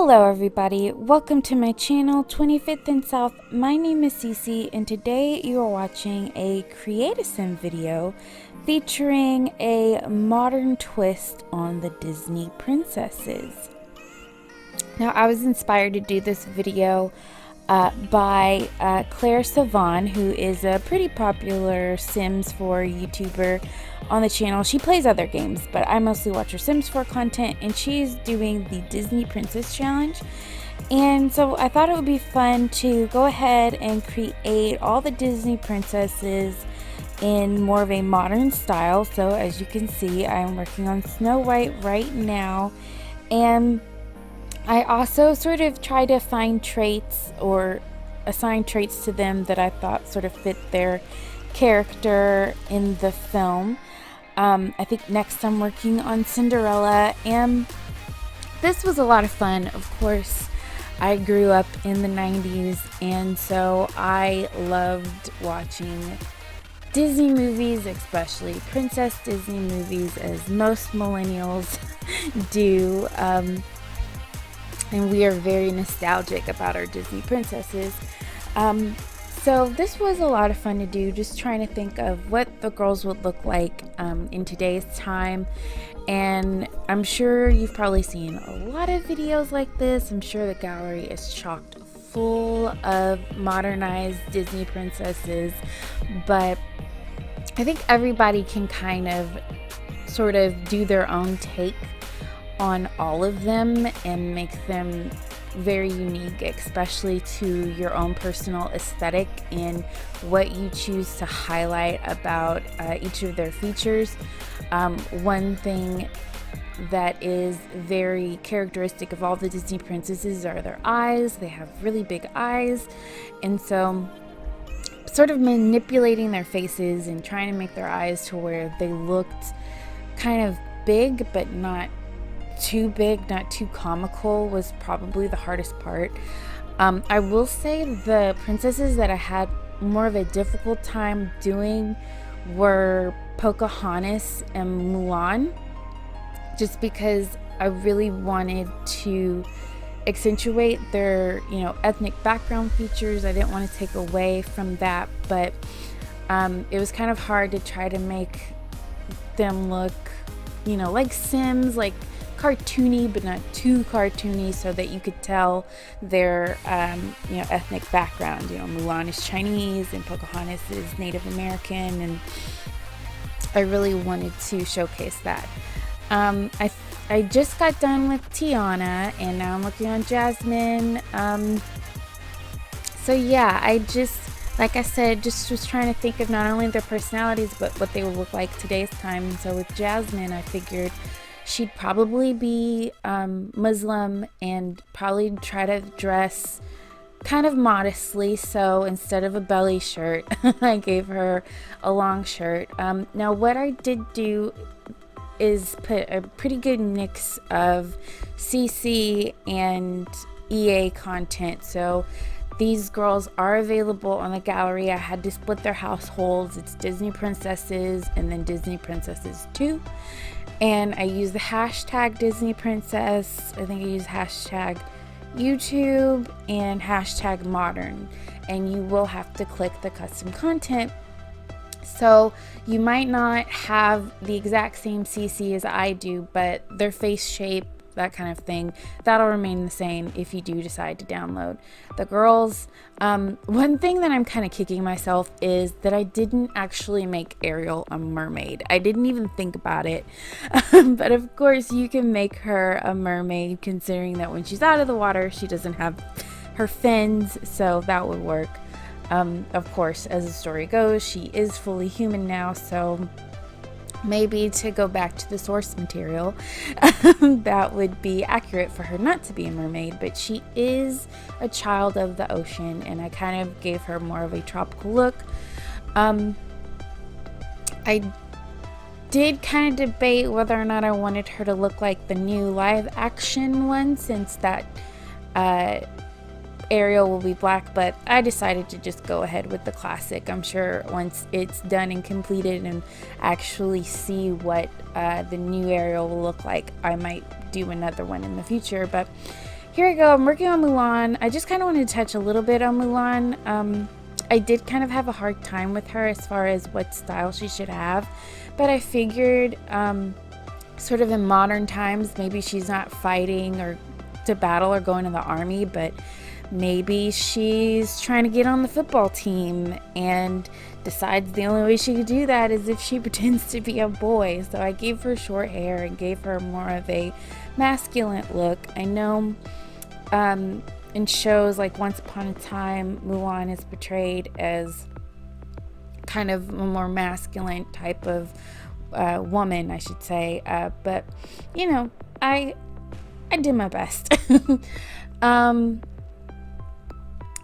Hello everybody, welcome to my channel 25th and South. My name is Cece and today you are watching a Create-A-Sim video featuring a modern twist on the Disney princesses. Now I was inspired to do this video by Claire Savan, who is a pretty popular Sims 4 YouTuber on the channel. She plays other games, but I mostly watch her Sims 4 content, and she's doing the Disney Princess Challenge. And so I thought it would be fun to go ahead and create all the Disney princesses in more of a modern style. So as you can see, I'm working on Snow White right now, and I also sort of try to find traits or assign traits to them that I thought sort of fit their character in the film. I think next I'm working on Cinderella, and this was a lot of fun. Of course, I grew up in the 90s, and so I loved watching Disney movies, especially Princess Disney movies, as most millennials do. And we are very nostalgic about our Disney princesses. So this was a lot of fun to do, just trying to think of what the girls would look like in today's time. And I'm sure you've probably seen a lot of videos like this. I'm sure the gallery is chocked full of modernized Disney princesses, but I think everybody can kind of sort of do their own take on all of them and make them very unique, especially to your own personal aesthetic and what you choose to highlight about each of their features. One thing that is very characteristic of all the Disney princesses are their eyes. They have really big eyes, and so sort of manipulating their faces and trying to make their eyes to where they looked kind of big but not too big, not too comical, was probably the hardest part. I will say the princesses that I had more of a difficult time doing were Pocahontas and Mulan, just because I really wanted to accentuate their, ethnic background features. I didn't want to take away from that, but it was kind of hard to try to make them look, like Sims, like cartoony but not too cartoony, so that you could tell their ethnic background. Mulan is Chinese and Pocahontas is Native American, and I really wanted to showcase that. I just got done with Tiana, and now I'm working on Jasmine. So yeah, I just, like I said, just was trying to think of not only their personalities but what they would look like today's time. And so with Jasmine, I figured she'd probably be Muslim and probably try to dress kind of modestly. So instead of a belly shirt, I gave her a long shirt. Now what I did do is put a pretty good mix of CC and EA content. So these girls are available on the gallery. I had to split their households. It's Disney Princesses and then Disney Princesses 2. And I use the hashtag Disney Princess. I think I use hashtag YouTube and hashtag modern. And you will have to click the custom content. So you might not have the exact same CC as I do, but their face shape, that kind of thing, that'll remain the same if you do decide to download. The girls, one thing that I'm kind of kicking myself is that I didn't actually make Ariel a mermaid. I didn't even think about it. But of course you can make her a mermaid, considering that when she's out of the water she doesn't have her fins, so that would work. Of course, as the story goes, she is fully human now, so maybe to go back to the source material, that would be accurate for her not to be a mermaid, but she is a child of the ocean, and I kind of gave her more of a tropical look. I did kind of debate whether or not I wanted her to look like the new live action one, since that Ariel will be black, but I decided to just go ahead with the classic. I'm sure once it's done and completed and actually see what the new Ariel will look like, I might do another one in the future. But here I go. I'm working on Mulan. I just kind of wanted to touch a little bit on Mulan. I did kind of have a hard time with her as far as what style she should have, but I figured sort of in modern times, maybe she's not fighting or to battle or going to the army, but maybe she's trying to get on the football team and decides the only way she could do that is if she pretends to be a boy. So I gave her short hair and gave her more of a masculine look. I know in shows like Once Upon a Time, Mulan is portrayed as kind of a more masculine type of woman, I should say. But you know, I did my best.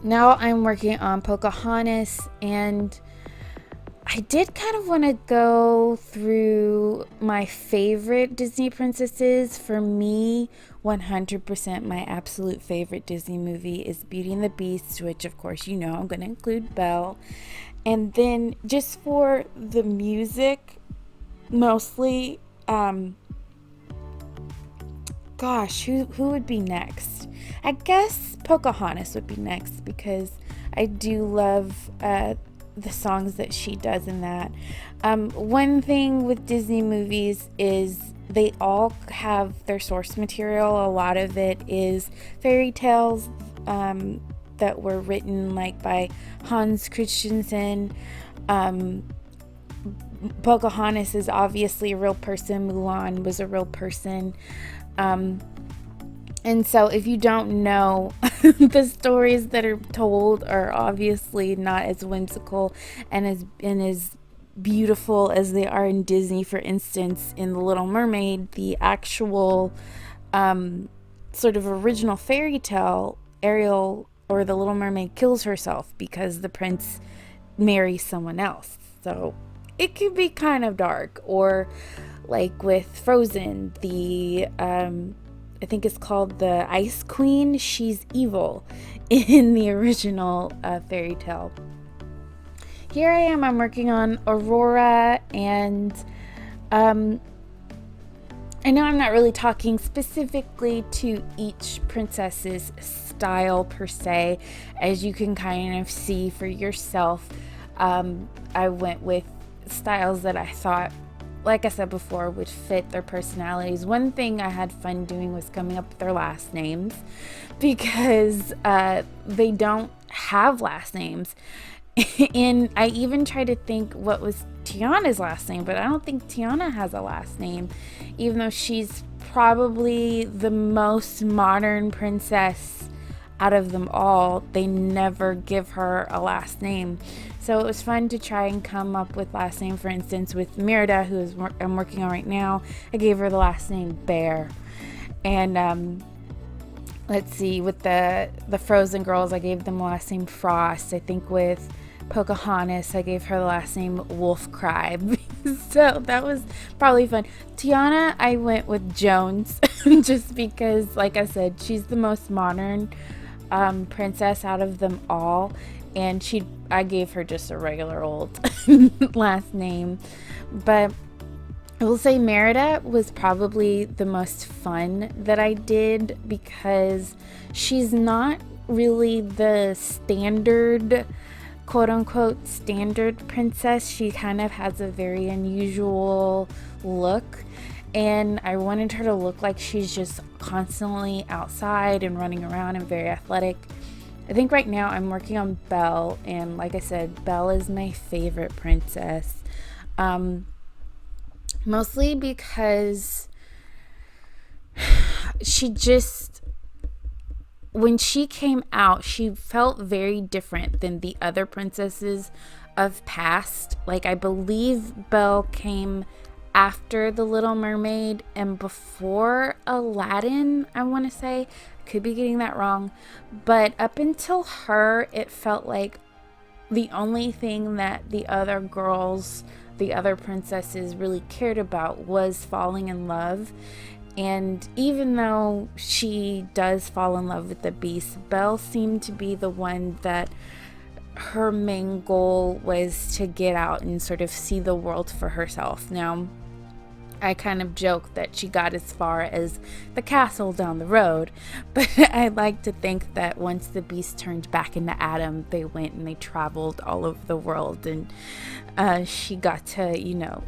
Now I'm working on Pocahontas, and I did kind of want to go through my favorite Disney princesses. For me, 100% my absolute favorite Disney movie is Beauty and the Beast, which of course you know I'm going to include Belle. And then just for the music, mostly, gosh, who would be next? I guess Pocahontas would be next because I do love the songs that she does in that. One thing with Disney movies is they all have their source material. A lot of it is fairy tales that were written like by Hans Christensen. Pocahontas is obviously a real person. Mulan was a real person. And so if you don't know, the stories that are told are obviously not as whimsical and as beautiful as they are in Disney. For instance, in The Little Mermaid, the actual sort of original fairy tale, Ariel or the Little Mermaid kills herself because the prince marries someone else. So it could be kind of dark. Or like with Frozen, the I think it's called the Ice Queen. She's evil in the original fairy tale. Here I am, I'm working on Aurora, and I know I'm not really talking specifically to each princess's style per se, as you can kind of see for yourself. I went with styles that I thought, like I said before, would fit their personalities. One thing I had fun doing was coming up with their last names, because they don't have last names. And I even tried to think what was Tiana's last name, but I don't think Tiana has a last name, even though she's probably the most modern princess out of them all. They never give her a last name. So it was fun to try and come up with last name. For instance, with Merida, I'm working on right now, I gave her the last name Bear. And let's see, with the Frozen girls, I gave them the last name Frost. I think with Pocahontas, I gave her the last name Wolf Cry. So that was probably fun. Tiana, I went with Jones just because, like I said, she's the most modern princess out of them all, and I gave her just a regular old last name. But I will say Merida was probably the most fun that I did, because she's not really the standard, quote unquote, standard princess. She kind of has a very unusual look, and I wanted her to look like she's just constantly outside and running around and very athletic. I think right now I'm working on Belle, and like I said, Belle is my favorite princess. Mostly because she just, when she came out, she felt very different than the other princesses of past. Like, I believe Belle came after The Little Mermaid and before Aladdin, I want to say. Could be getting that wrong, but up until her, it felt like the only thing that the other girls, the other princesses really cared about was falling in love. And even though she does fall in love with the Beast, Belle seemed to be the one that her main goal was to get out and sort of see the world for herself. Now, I kind of joke that she got as far as the castle down the road, but I like to think that once the beast turned back into Adam, they went and they traveled all over the world, and she got to, you know,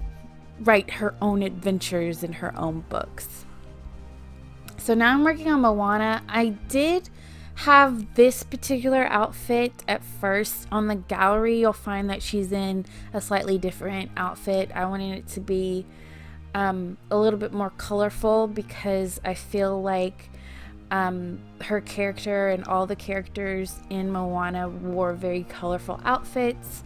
write her own adventures in her own books. So now I'm working on Moana. I did have this particular outfit at first. On the gallery, you'll find that she's in a slightly different outfit. I wanted it to be a little bit more colorful because I feel like her character and all the characters in Moana wore very colorful outfits.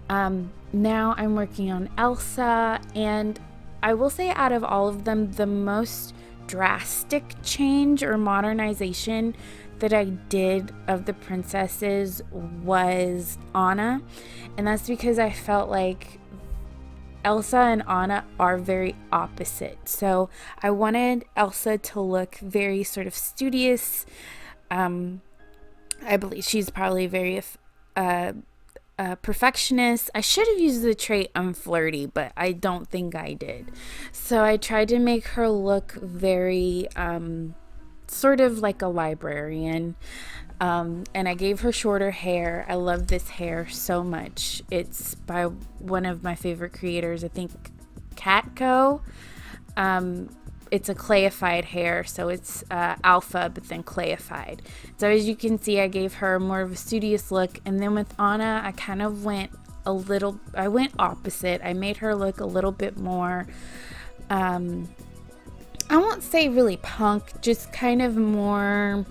Now I'm working on Elsa, and I will say out of all of them, the most drastic change or modernization that I did of the princesses was Anna, and that's because I felt like Elsa and Anna are very opposite. So I wanted Elsa to look very sort of studious. I believe she's probably very perfectionist. I should have used the trait I'm flirty, but I don't think I did. So I tried to make her look very sort of like a librarian. And I gave her shorter hair. I love this hair so much. It's by one of my favorite creators, I think Catco. It's a clayified hair, so it's alpha, but then clayified. So as you can see, I gave her more of a studious look. And then with Anna, I kind of went opposite. I made her look a little bit more, I won't say really punk, just kind of more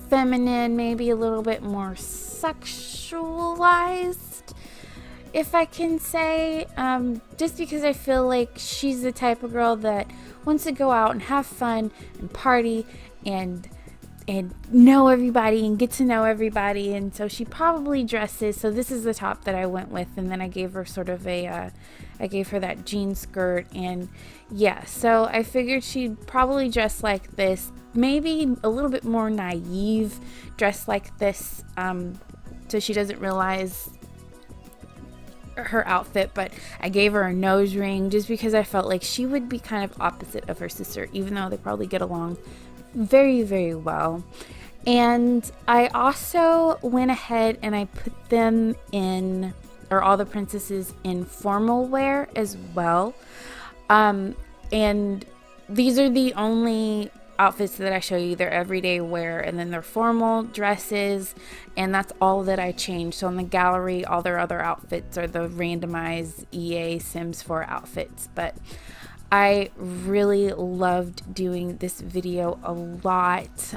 feminine, maybe a little bit more sexualized, if I can say, just because I feel like she's the type of girl that wants to go out and have fun and party and know everybody and get to know everybody, and so she probably dresses. So this is the top that I went with, and then I gave her sort of a I gave her that jean skirt, and yeah, so I figured she'd probably dress like this, maybe a little bit more naive, dress like this, so she doesn't realize her outfit. But I gave her a nose ring just because I felt like she would be kind of opposite of her sister, even though they probably get along very, very well. And I also went ahead and I put them in, or all the princesses, in formal wear as well. And these are the only outfits that I show you. They're everyday wear, and then they're formal dresses, and that's all that I changed. So in the gallery, all their other outfits are the randomized EA Sims 4 outfits. But I really loved doing this video a lot.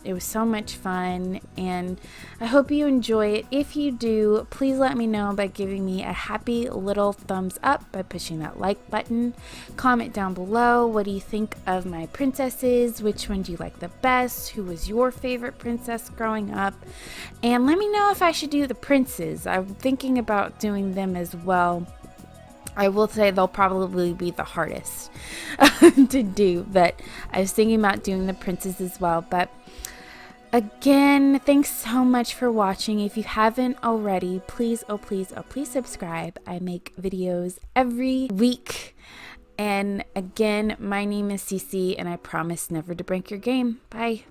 It was so much fun, and I hope you enjoy it. If you do, please let me know by giving me a happy little thumbs up by pushing that like button. Comment down below, what do you think of my princesses? Which one do you like the best? Who was your favorite princess growing up? And let me know if I should do the princes. I'm thinking about doing them as well. I will say they'll probably be the hardest to do, but I was thinking about doing the princes as well. But again, thanks so much for watching. If you haven't already, please, oh please, oh please subscribe. I make videos every week. And again, my name is Cece, and I promise never to break your game. Bye.